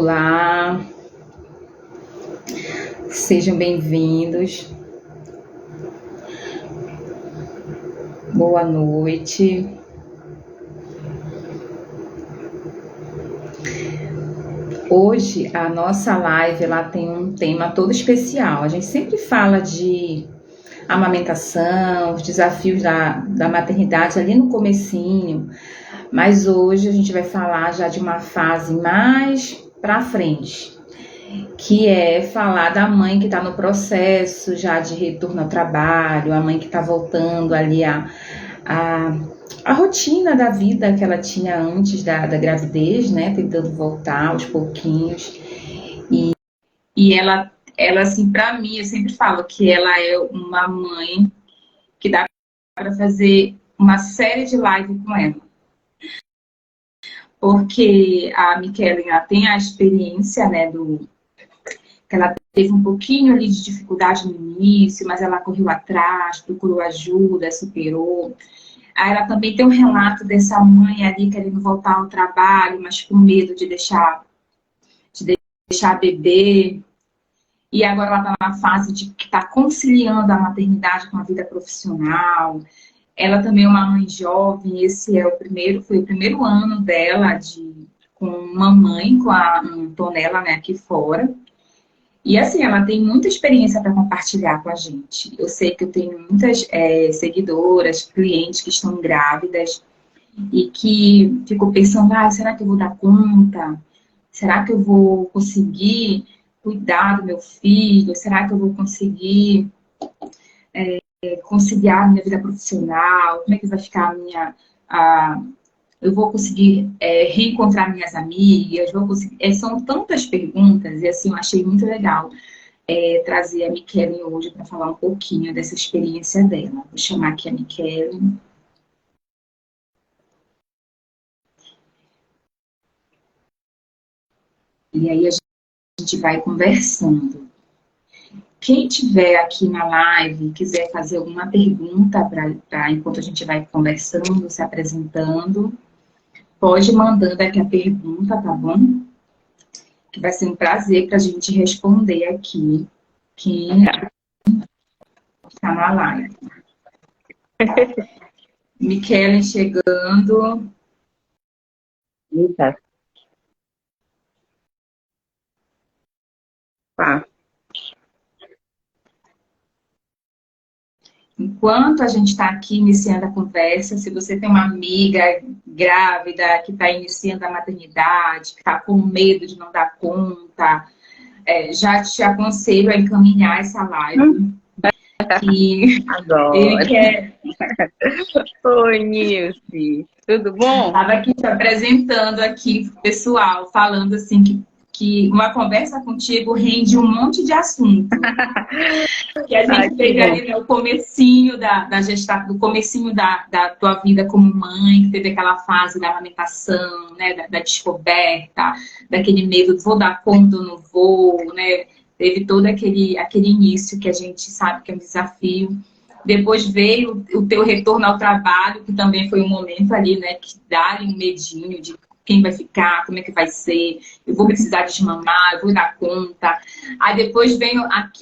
Olá, sejam bem-vindos. Boa noite. Hoje a nossa live ela tem um tema todo especial. A gente sempre fala de amamentação, os desafios da maternidade ali no comecinho, mas hoje a gente vai falar já de uma fase mais para frente, que é falar da mãe que está no processo já de retorno ao trabalho, a mãe que está voltando ali a rotina da vida que ela tinha antes da gravidez, né? Tentando voltar aos pouquinhos. E ela assim, para mim, eu sempre falo que ela é uma mãe que dá para fazer uma série de lives com ela. Porque a Michele tem a experiência, né, que ela teve um pouquinho ali de dificuldade no início, mas ela correu atrás, procurou ajuda, superou. Aí ela também tem um relato dessa mãe ali querendo voltar ao trabalho, mas com medo de deixar a bebê. E agora ela está na fase de que está conciliando a maternidade com a vida profissional. Ela também é uma mãe jovem, foi o primeiro ano dela com mamãe, com a Antonella, né, aqui fora. E assim, ela tem muita experiência para compartilhar com a gente. Eu sei que eu tenho muitas seguidoras, clientes que estão grávidas e que ficam pensando, será que eu vou dar conta? Será que eu vou conseguir cuidar do meu filho? Será que eu vou conseguir conciliar a minha vida profissional? Como é que vai ficar eu vou conseguir reencontrar minhas amigas? São tantas perguntas e assim, eu achei muito legal trazer a Michele hoje para falar um pouquinho dessa experiência dela. Vou chamar aqui a Michele. E aí a gente vai conversando. Quem tiver aqui na live e quiser fazer alguma pergunta enquanto a gente vai conversando, se apresentando, pode ir mandando aqui a pergunta, tá bom? Que vai ser um prazer para a gente responder aqui quem está na live. Michele chegando. Eita. Tá. Enquanto a gente está aqui iniciando a conversa, se você tem uma amiga grávida que está iniciando a maternidade, que está com medo de não dar conta, já te aconselho a encaminhar essa live. Que Adoro. ele quer. Oi, Nilce. Tudo bom? Estava aqui te apresentando aqui, pessoal, falando assim que uma conversa contigo rende um monte de assunto. Que a gente teve ali no comecinho do comecinho da tua vida como mãe, que teve aquela fase da amamentação, né, da descoberta, daquele medo, vou dar conta ou não vou, né? Teve todo aquele início que a gente sabe que é um desafio. Depois veio o teu retorno ao trabalho, que também foi um momento ali, né, que dá um medinho de quem vai ficar, como é que vai ser, eu vou precisar desmamar, eu vou dar conta. Aí depois vem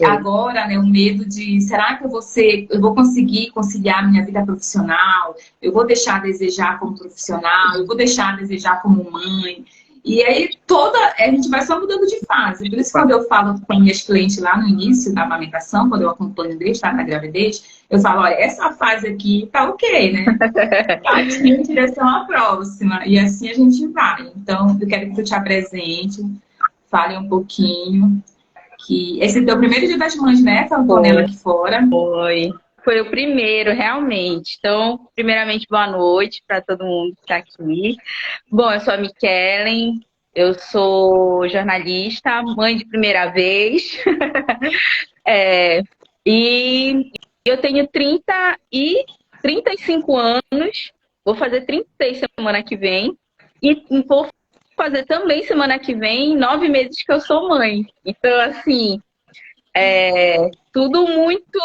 agora, né, o medo de, será que eu vou conseguir conciliar minha vida profissional? Eu vou deixar a desejar como profissional? Eu vou deixar a desejar como mãe? E aí a gente vai só mudando de fase. Por isso, quando eu falo com minhas clientes lá no início da amamentação, quando eu acompanho desde a gravidez, eu falo, olha, essa fase aqui tá ok, né? Tá em direção à próxima. E assim a gente vai. Então, eu quero que tu te apresente, fale um pouquinho. Que esse é o teu primeiro dia das mães, né? Com a Antonella aqui fora. Foi o primeiro, realmente. Então, primeiramente, boa noite para todo mundo que está aqui. Bom, eu sou a Michele, eu sou jornalista, mãe de primeira vez. E eu tenho 35 anos, vou fazer 36 semana que vem. E vou fazer também semana que vem 9 meses que eu sou mãe. Então, assim, tudo muito.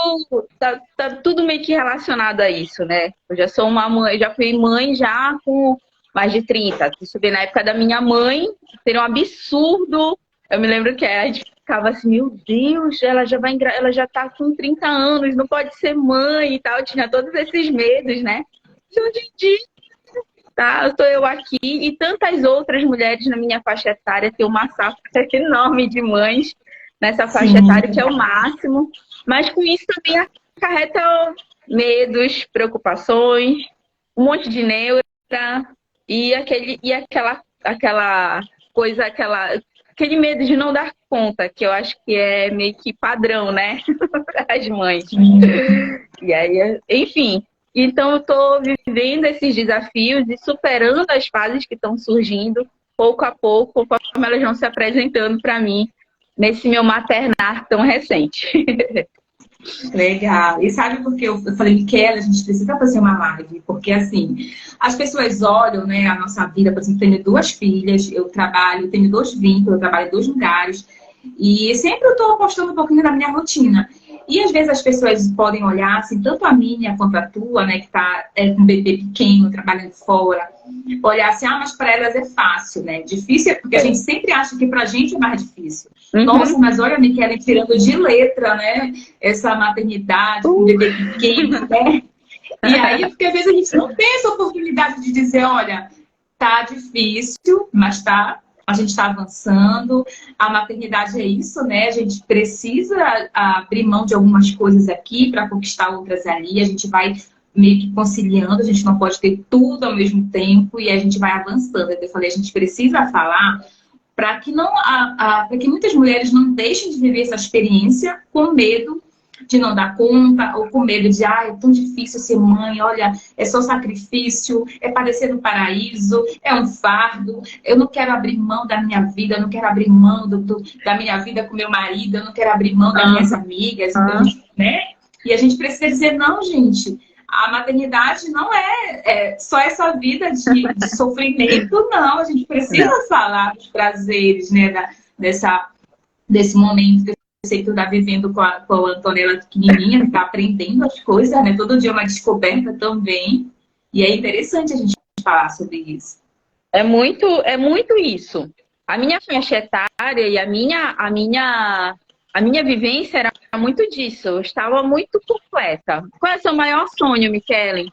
Tá tudo meio que relacionado a isso, né? Eu já sou uma mãe, já fui mãe já com mais de 30. Se subir na época da minha mãe, seria um absurdo. Eu me lembro que a gente ficava assim, meu Deus, ela já tá com 30 anos, não pode ser mãe e tal. Eu tinha todos esses medos, né? E hoje em dia, tá? Estou eu aqui e tantas outras mulheres na minha faixa etária, tem uma safra enorme de mães nessa faixa etária, que é o máximo. Mas com isso também acarreta medos, preocupações, um monte de neura e aquela coisa, aquele medo de não dar conta, que eu acho que é meio que padrão, né? As mães. E aí, enfim. Então, eu estou vivendo esses desafios e superando as fases que estão surgindo, pouco a pouco, conforme elas vão se apresentando para mim, nesse meu maternar tão recente. Legal. E sabe por que eu falei, Miquela, a gente precisa fazer uma live? Porque, assim, as pessoas olham, né, a nossa vida, por exemplo, tenho 2 filhas, eu trabalho, tenho 2 vínculos, eu trabalho em 2 lugares, e sempre eu estou postando um pouquinho da minha rotina. E às vezes as pessoas podem olhar, assim, tanto a minha quanto a tua, né, que tá com um bebê pequeno, trabalhando fora, olhar assim, mas para elas é fácil, né? Difícil é porque a gente sempre acha que pra gente é mais difícil. Nossa, mas olha a Miquela tirando de letra, né? Essa maternidade com um bebê pequeno, né? E aí, porque às vezes a gente não tem essa oportunidade de dizer, olha, tá difícil, mas a gente está avançando. A maternidade é isso, né? A gente precisa abrir mão de algumas coisas aqui para conquistar outras ali. A gente vai meio que conciliando, a gente não pode ter tudo ao mesmo tempo e a gente vai avançando. Eu falei, a gente precisa falar para que não para que muitas mulheres não deixem de viver essa experiência com medo de não dar conta, ou com medo de, é tão difícil ser mãe, olha, é só sacrifício, é padecer no paraíso, é um fardo, eu não quero abrir mão da minha vida, eu não quero abrir mão da minha vida com meu marido, eu não quero abrir mão das minhas amigas, então, né? E a gente precisa dizer, não, gente, a maternidade não é só essa vida de sofrimento, não, a gente precisa falar dos prazeres, né, desse momento que eu sei que tu tá vivendo com a Antonella pequenininha, que tá aprendendo as coisas, né? Todo dia é uma descoberta também. E é interessante a gente falar sobre isso. É muito isso. A minha faixa etária e a minha vivência era muito disso. Eu estava muito completa. Qual é o seu maior sonho, Miquela?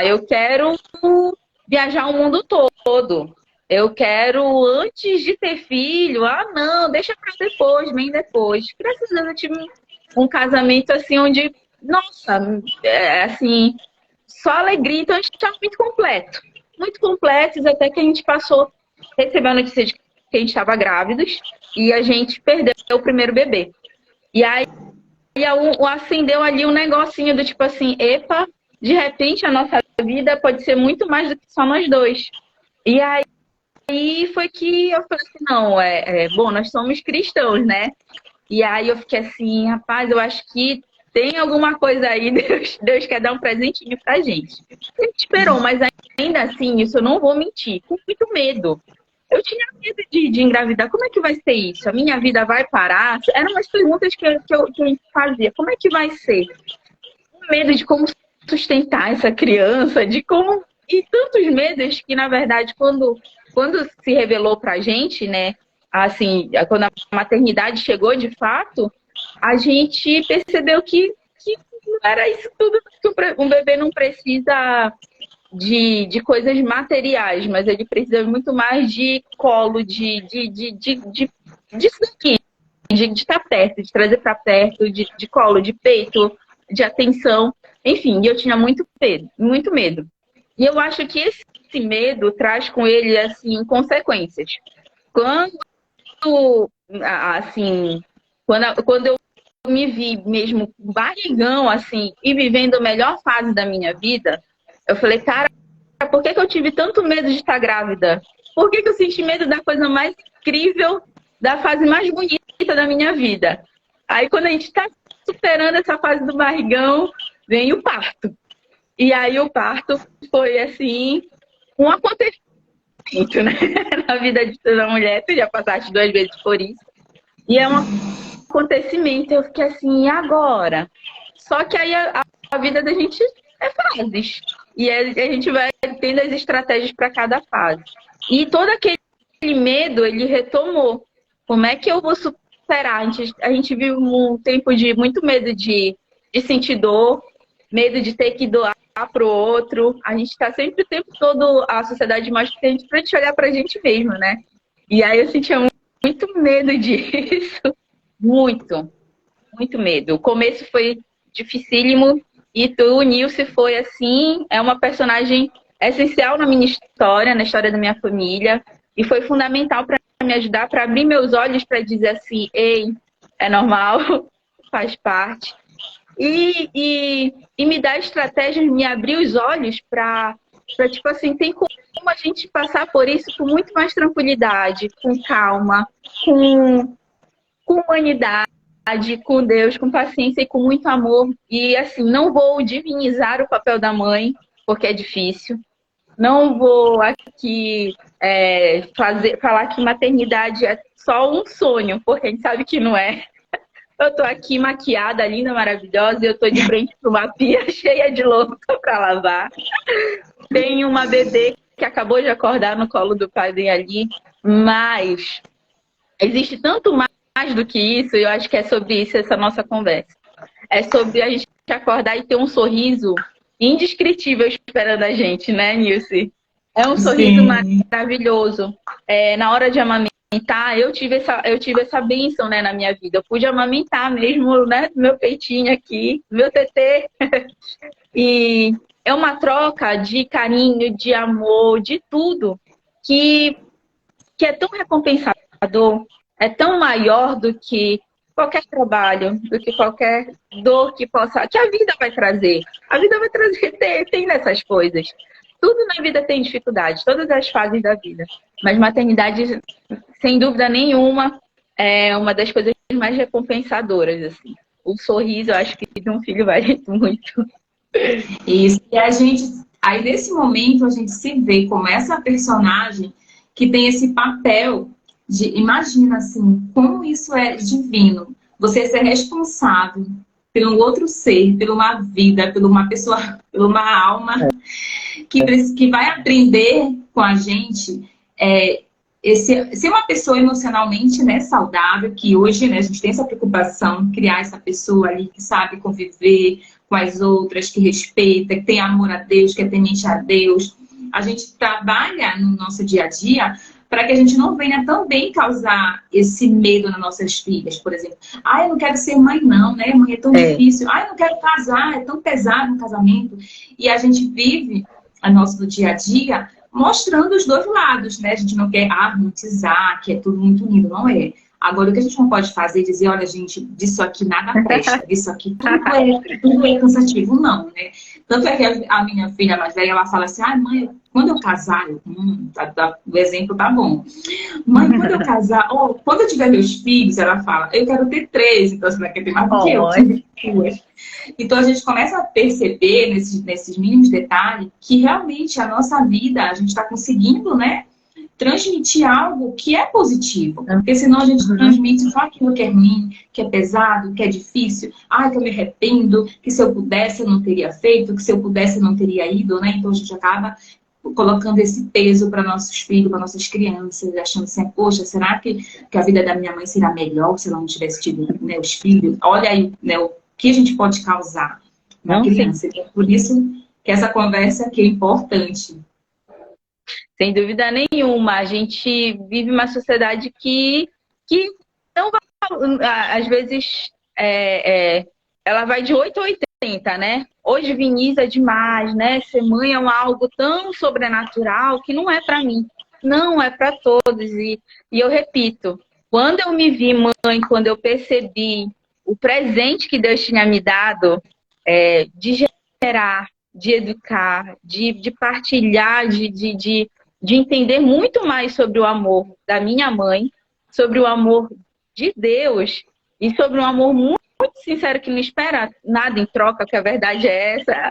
Eu quero viajar o mundo todo. Eu quero, antes de ter filho, não, deixa pra depois, bem depois. Graças a Deus eu tive um casamento assim, onde, nossa, assim, só alegria. Então a gente estava muito completos, até que a gente recebeu a notícia de que a gente estava grávidos e a gente perdeu o primeiro bebê. E aí acendeu ali um negocinho do tipo assim, epa, de repente a nossa vida pode ser muito mais do que só nós dois. E aí foi que eu falei assim, não, bom, nós somos cristãos, né? E aí eu fiquei assim, rapaz, eu acho que tem alguma coisa aí, Deus quer dar um presentinho pra gente. A gente esperou, mas ainda assim, isso eu não vou mentir, com muito medo. Eu tinha medo de engravidar. Como é que vai ser isso? A minha vida vai parar? Eram umas perguntas que eu fazia. Como é que vai ser? Com medo de como sustentar essa criança, de como... E tantos medos que, na verdade, quando se revelou pra gente, né? Assim, quando a maternidade chegou de fato, a gente percebeu que não era isso tudo, que um bebê não precisa de coisas materiais, mas ele precisa muito mais de colo, disso daqui, de estar perto, de trazer para perto, de colo, de peito, de atenção, enfim, eu tinha muito medo. E eu acho que esse medo traz com ele, assim, consequências. Quando eu me vi mesmo barrigão, assim, e vivendo a melhor fase da minha vida, eu falei, cara, por que eu tive tanto medo de estar grávida? Por que eu senti medo da coisa mais incrível, da fase mais bonita da minha vida? Aí, quando a gente está superando essa fase do barrigão, vem o parto. E aí, o parto foi, assim, um acontecimento, né? Na vida de toda mulher. Tu já passaste 2 vezes por isso. E é um acontecimento. Eu fiquei assim, e agora? Só que aí a vida da gente é fases. E a gente vai tendo as estratégias para cada fase. E todo aquele medo, ele retomou. Como é que eu vou superar? A gente vive um tempo de muito medo de sentir dor, medo de ter que doar para o outro. A gente está sempre o tempo todo, a sociedade mostra que a gente para gente olhar para a gente mesmo, né? E aí eu sentia muito medo disso. Muito, muito medo. O começo foi dificílimo e o Nilce foi assim, é uma personagem essencial na minha história, na história da minha família, e foi fundamental para me ajudar, para abrir meus olhos, para dizer assim, ei, é normal, faz parte. E me dar estratégias, me abrir os olhos para, tipo assim, tem como a gente passar por isso com muito mais tranquilidade, com calma, com humanidade, com Deus, com paciência e com muito amor. E assim, não vou divinizar o papel da mãe, porque é difícil. Não vou aqui falar que maternidade é só um sonho, porque a gente sabe que não é. Eu tô aqui maquiada, linda, maravilhosa, e eu tô de frente para uma pia cheia de louça para lavar. Tenho uma bebê que acabou de acordar no colo do pai dele ali, mas existe tanto mais do que isso, e eu acho que é sobre isso essa nossa conversa. É sobre a gente acordar e ter um sorriso indescritível esperando a gente, né, Nilce? É um sorriso maravilhoso. Na hora de amamentar, eu tive essa bênção, né, na minha vida. Eu pude amamentar mesmo, né, meu peitinho aqui, meu tetê. E é uma troca de carinho, de amor, de tudo, que é tão recompensador, é tão maior do que qualquer trabalho, do que qualquer dor que a vida vai trazer. A vida vai trazer, tem dessas coisas. Tudo na vida tem dificuldade, todas as fases da vida. Mas maternidade, sem dúvida nenhuma, é uma das coisas mais recompensadoras, assim. O sorriso, eu acho que de um filho vale muito. Isso. E aí nesse momento, a gente se vê como essa personagem que tem esse papel de, imagina assim, como isso é divino. Você ser responsável por um outro ser, por uma vida, por uma pessoa, por uma alma que vai aprender com a gente ser uma pessoa emocionalmente, né, saudável, que hoje, né, a gente tem essa preocupação, criar essa pessoa ali que sabe conviver com as outras, que respeita, que tem amor a Deus, que é temente a Deus. A gente trabalha no nosso dia a dia para que a gente não venha também causar esse medo nas nossas filhas, por exemplo. Ah, eu não quero ser mãe não, né? Mãe é tão difícil. Ah, eu não quero casar, é tão pesado um casamento. E a gente vive no dia a dia mostrando os dois lados, né? A gente não quer harmonizar, que é tudo muito lindo, não é? Agora, o que a gente não pode fazer é dizer, olha, gente, disso aqui nada presta, disso aqui tudo é cansativo, não, né? Tanto é que a minha filha mais velha, ela fala assim, mãe, quando eu casar, o exemplo tá bom. Mãe, quando eu casar, quando eu tiver meus filhos, ela fala, eu quero ter 3, então você vai querer ter mais do que eu, tive 2. Então a gente começa a perceber nesses mínimos detalhes que realmente a nossa vida, a gente está conseguindo, né, transmitir algo que é positivo. Porque senão a gente transmite só aquilo que é ruim, que é pesado, que é difícil. Que eu me arrependo, que se eu pudesse eu não teria feito, que se eu pudesse eu não teria ido, né? Então a gente acaba colocando esse peso para nossos filhos, para nossas crianças, achando assim, poxa, será que a vida da minha mãe seria melhor se ela não tivesse tido, né, os filhos? Olha aí, né, o que a gente pode causar na criança. Então, por isso que essa conversa aqui é importante. Sem dúvida nenhuma. A gente vive uma sociedade que não vai, às vezes, ela vai de 8 a 80, né? Hoje diviniza demais, né? Ser mãe é algo tão sobrenatural que não é para mim. Não, é para todos. E eu repito, quando eu me vi mãe, quando eu percebi o presente que Deus tinha me dado, de gerar, de educar, de partilhar, de entender muito mais sobre o amor da minha mãe, sobre o amor de Deus e sobre um amor muito sincero que não espera nada em troca, porque a verdade é essa.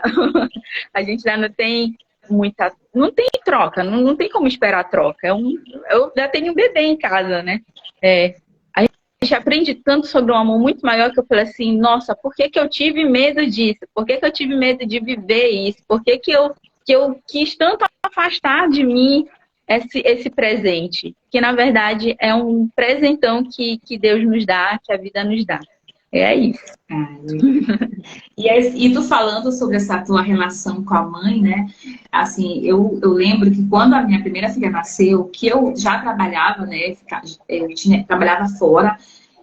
A gente já não tem não tem troca, não tem como esperar troca. Eu já tenho um bebê em casa, né? A gente aprende tanto sobre um amor muito maior que eu falei assim, nossa, por que eu tive medo disso? Por que eu tive medo de viver isso? Por que eu que eu quis tanto afastar de mim esse presente, que na verdade é um presentão que Deus nos dá, que a vida nos dá. É isso. E tu falando sobre essa tua relação com a mãe, né? Assim, eu lembro que quando a minha primeira filha nasceu, que eu já trabalhava, né? Trabalhava fora,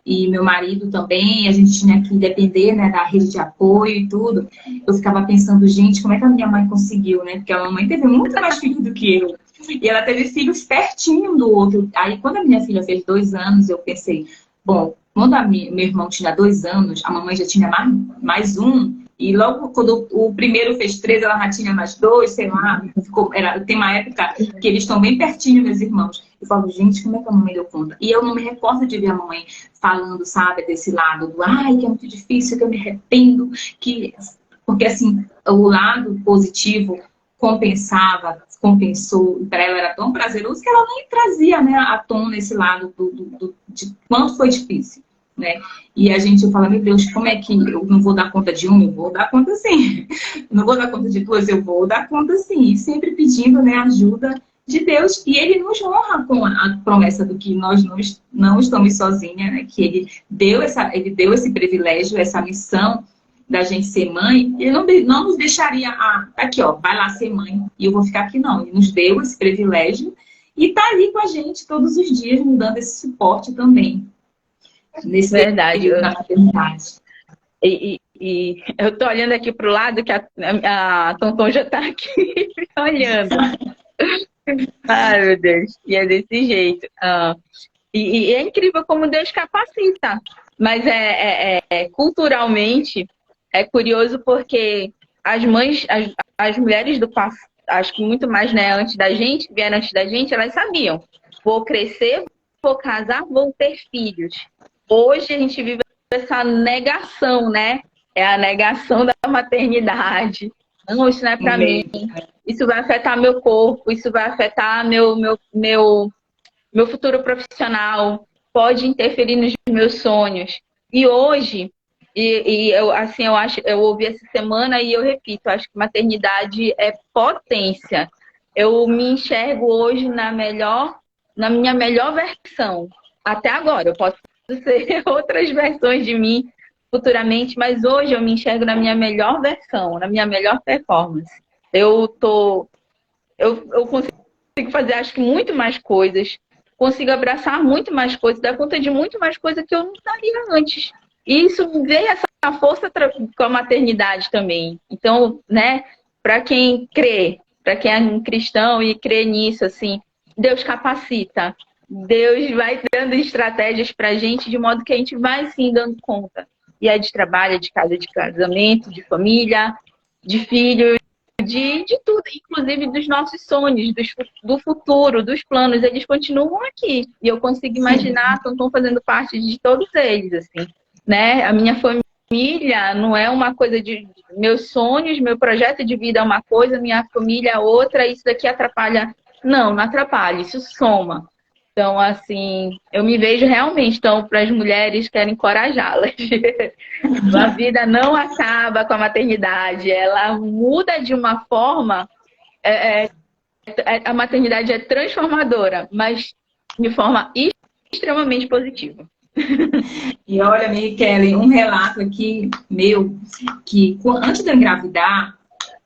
e meu marido também, a gente tinha que depender, né, da rede de apoio e tudo. Eu ficava pensando, gente, como é que a minha mãe conseguiu, né? Porque a mamãe teve muito mais filhos do que eu. E ela teve filhos pertinho um do outro. Aí, quando a minha filha fez 2 anos, eu pensei, bom, quando meu irmão tinha 2 anos, a mamãe já tinha mais um. E logo quando o primeiro fez 3, ela já tinha mais 2, sei lá. Tem uma época que eles estão bem pertinho, meus irmãos. Eu falo, gente, como é que a mamãe deu conta? E eu não me recordo de ver a mamãe falando, sabe, desse lado do, ai, que é muito difícil, que eu me arrependo. Porque, assim, o lado positivo compensou, para ela era tão prazeroso que ela nem trazia, né, à tona esse lado de quanto foi difícil, né? E eu falo, meu Deus, como é que eu não vou dar conta de uma? Eu vou dar conta sim. Não vou dar conta de 2, eu vou dar conta sim. E sempre pedindo, né, ajuda de Deus. E Ele nos honra com a promessa do que nós não estamos sozinhas, né? Que Ele deu esse privilégio, essa missão da gente ser mãe. Ele não nos deixaria, aqui ó, vai lá ser mãe e eu vou ficar aqui não. Ele nos deu esse privilégio e tá ali com a gente todos os dias, nos dando esse suporte também. Nesse Verdade. período da maternidade. E eu tô olhando aqui pro lado que a Tonton já tá aqui olhando. Ai, meu Deus. E é desse jeito. E é incrível como Deus capacita. Mas culturalmente é curioso porque as mães, as mulheres do passado, acho que muito mais, né, antes da gente, vieram antes da gente, elas sabiam. Vou crescer, vou casar, vou ter filhos. Hoje a gente vive essa negação, né? É a negação da maternidade. Não, isso não é para mim. Isso vai afetar meu corpo, isso vai afetar meu futuro profissional, pode interferir nos meus sonhos. E hoje, eu ouvi essa semana e eu repito, acho que maternidade é potência. Eu me enxergo hoje na minha melhor versão. Até agora, eu posso ser outras versões de mim futuramente, mas hoje eu me enxergo na minha melhor versão, na minha melhor performance. Eu consigo fazer, acho que, muito mais coisas, consigo abraçar muito mais coisas, dar conta de muito mais coisas que eu não daria antes. E isso veio essa força com a maternidade também. Então, né, para quem crê, para quem é um cristão e crê nisso, assim, Deus capacita. Deus vai dando estratégias pra gente, de modo que a gente vai, sim, dando conta. E é de trabalho, de casa, de casamento, de família, de filhos, de tudo, inclusive dos nossos sonhos, do futuro, dos planos, eles continuam aqui. E eu consigo imaginar, estão fazendo parte de todos eles, assim, né? A minha família não é uma coisa de meus sonhos, meu projeto de vida é uma coisa, minha família é outra, isso daqui atrapalha. Não atrapalha, isso soma. Então, assim, eu me vejo realmente, então, para as mulheres, quero encorajá-las. A vida não acaba com a maternidade, ela muda de uma forma, a maternidade é transformadora, mas de forma extremamente positiva. E olha, Michele, um relato aqui meu, que antes de eu engravidar,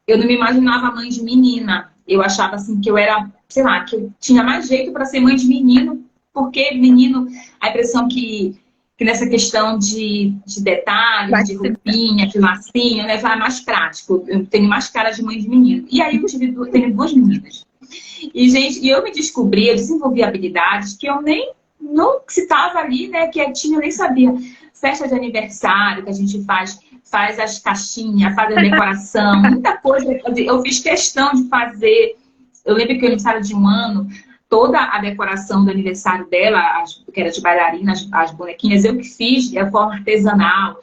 eu não me imaginava mãe de menina. Eu achava assim que eu era, sei lá, que eu tinha mais jeito para ser mãe de menino, porque menino, a impressão que nessa questão de detalhes, de roupinha, de lacinho, né, vai mais prático. Eu tenho mais cara de mãe de menino. E aí eu tenho 2 meninas. E, gente, eu me descobri, eu desenvolvi habilidades que eu nem não citava ali, né, que eu nem sabia. Festa de aniversário que a gente faz as caixinhas, faz a decoração, muita coisa. Eu fiz questão de fazer. Eu lembro que o aniversário de 1 ano, toda a decoração do aniversário dela, que era de bailarina, as bonequinhas, eu que fiz, de forma artesanal.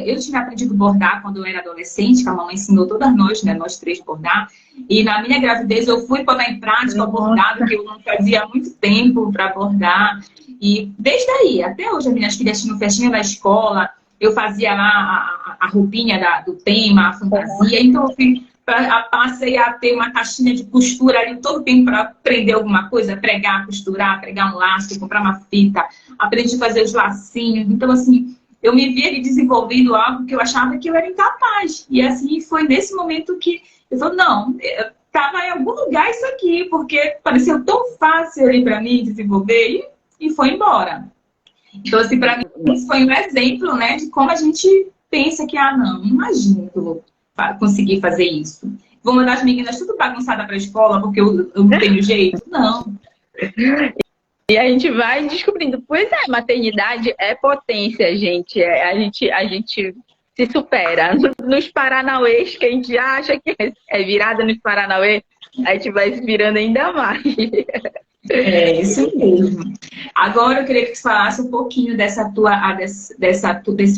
Eu tinha aprendido a bordar quando eu era adolescente, que a mamãe ensinou todas nós, né, nós 3 bordar. E na minha gravidez eu fui botar em prática o bordado, que eu não fazia há muito tempo para bordar. E desde aí, até hoje, as minhas filhas tinham festinha da escola, eu fazia lá a roupinha do tema, a fantasia. Então eu fui Passei a ter uma caixinha de costura ali todo tempo para aprender alguma coisa, pregar, costurar, pregar um laço, comprar uma fita, aprendi a fazer os lacinhos. Então, assim, eu me vi ali desenvolvendo algo que eu achava que eu era incapaz. E assim, foi nesse momento que eu falei, não, estava em algum lugar isso aqui, porque pareceu tão fácil ali para mim desenvolver e foi embora. Então, assim, para mim, isso foi um exemplo, né, de como a gente pensa que, não imagino que eu vou conseguir fazer isso. Vou mandar as meninas tudo bagunçada para a escola porque eu não tenho jeito? Não. E a gente vai descobrindo. Pois é, maternidade é potência, gente. A gente se supera. Nos Paranauês, que a gente acha que é virada nos Paranauê, a gente vai se virando ainda mais. É isso mesmo. Agora eu queria que tu falasse um pouquinho desse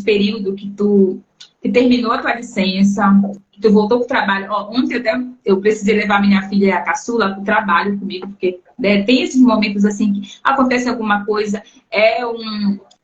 período que terminou a tua licença, que tu voltou para o trabalho. Ontem eu precisei levar minha filha, a caçula, para o trabalho comigo, porque tem esses momentos assim que acontece alguma coisa,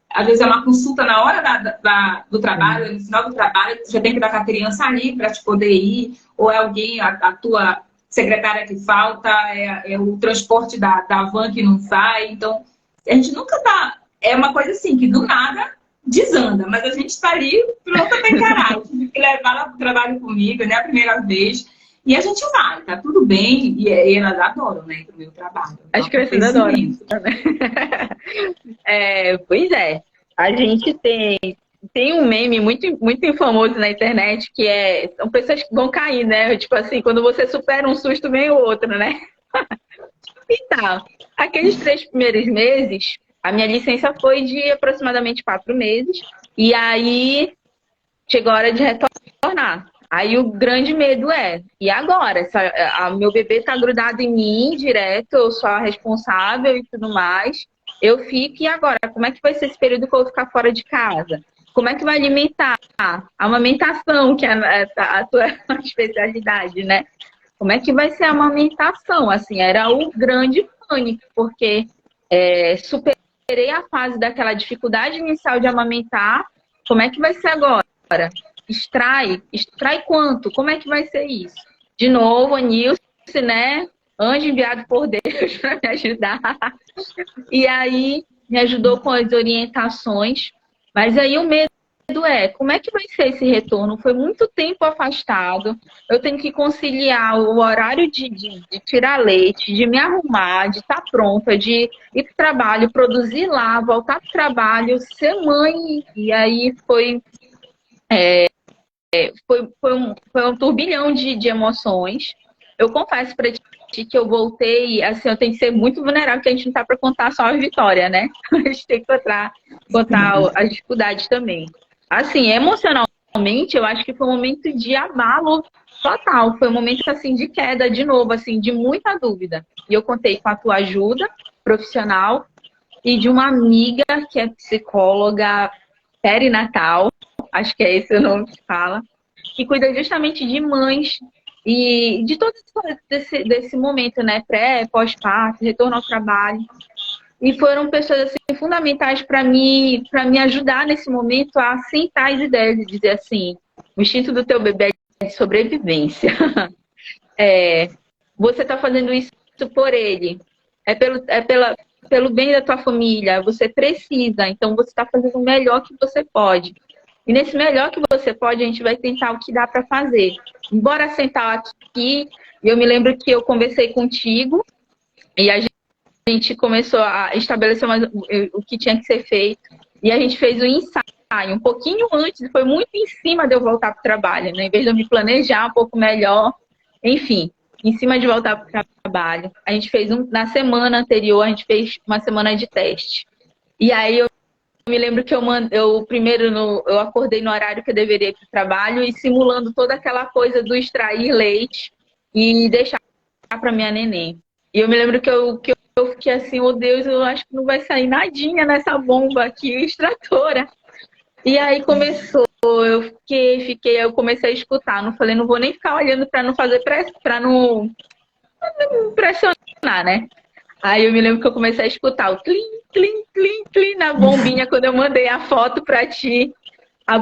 às vezes é uma consulta na hora do trabalho, no final do trabalho, você já tem que dar com a criança ali para te poder ir, ou é alguém, a tua secretária que falta, é o transporte da van que não sai. Então, a gente nunca tá... É uma coisa assim, que do nada desanda, mas a gente está ali pronta para encarar. Eu tive que levar ela para o trabalho comigo, né? A primeira vez. E a gente vai, tá tudo bem. E elas adoram, né? O meu trabalho. As crianças adoram. Pois é. A gente tem um meme muito, muito famoso na internet que são pessoas que vão cair, né? Tipo assim, quando você supera um susto, vem o outro, né? E tá. Aqueles 3 primeiros meses, a minha licença foi de aproximadamente 4 meses. E aí chegou a hora de retornar. Aí o grande medo e agora? Meu bebê tá grudado em mim direto, eu sou a responsável e tudo mais. Eu fico, e agora? Como é que vai ser esse período que eu vou ficar fora de casa? Como é que vai alimentar? A amamentação, que é a tua especialidade, né? Como é que vai ser a amamentação? Assim, era o grande pânico, porque superei a fase daquela dificuldade inicial de amamentar. Como é que vai ser agora? Extrai quanto? Como é que vai ser isso? De novo, a Nilce, né? Anjo enviado por Deus para me ajudar. E aí, me ajudou com as orientações. Mas aí o medo como é que vai ser esse retorno? Foi muito tempo afastado. Eu tenho que conciliar o horário de tirar leite, de me arrumar, de estar pronta, de ir para o trabalho, produzir lá, voltar para o trabalho, ser mãe. E aí foi um turbilhão de emoções. Eu confesso para ti que eu voltei, assim, eu tenho que ser muito vulnerável, porque a gente não tá para contar só a vitória, né? A gente tem que contar as dificuldades também. Assim, emocionalmente, eu acho que foi um momento de abalo total. Foi um momento, assim, de queda de novo, assim, de muita dúvida. E eu contei com a tua ajuda profissional e de uma amiga que é psicóloga perinatal, acho que é esse o nome que fala, que cuida justamente de mães e de todo desse momento, né? Pré, pós-parto, retorno ao trabalho. E foram pessoas assim, fundamentais para me ajudar nesse momento a assentar as ideias e dizer assim, o instinto do teu bebê é de sobrevivência. Você está fazendo isso por ele. Pelo bem da tua família. Você precisa. Então, você está fazendo o melhor que você pode. E nesse melhor que você pode, a gente vai tentar o que dá para fazer. Embora sentar aqui, eu me lembro que eu conversei contigo e a gente começou a estabelecer o que tinha que ser feito. E a gente fez um ensaio um pouquinho antes, foi muito em cima de eu voltar para o trabalho, né? Em vez de eu me planejar um pouco melhor, enfim, em cima de voltar para o trabalho. A gente fez na semana anterior, a gente fez uma semana de teste. E aí eu me lembro que eu acordei no horário que eu deveria ir para o trabalho e simulando toda aquela coisa do extrair leite e deixar para minha neném. E eu me lembro que eu fiquei assim, oh Deus, eu acho que não vai sair nadinha nessa bomba aqui, extratora. E aí começou, eu comecei a escutar, não falei, não vou nem ficar olhando para não fazer para não pressionar, né? Aí eu me lembro que eu comecei a escutar o clim, clim, clim, clim na bombinha quando eu mandei a foto para ti. A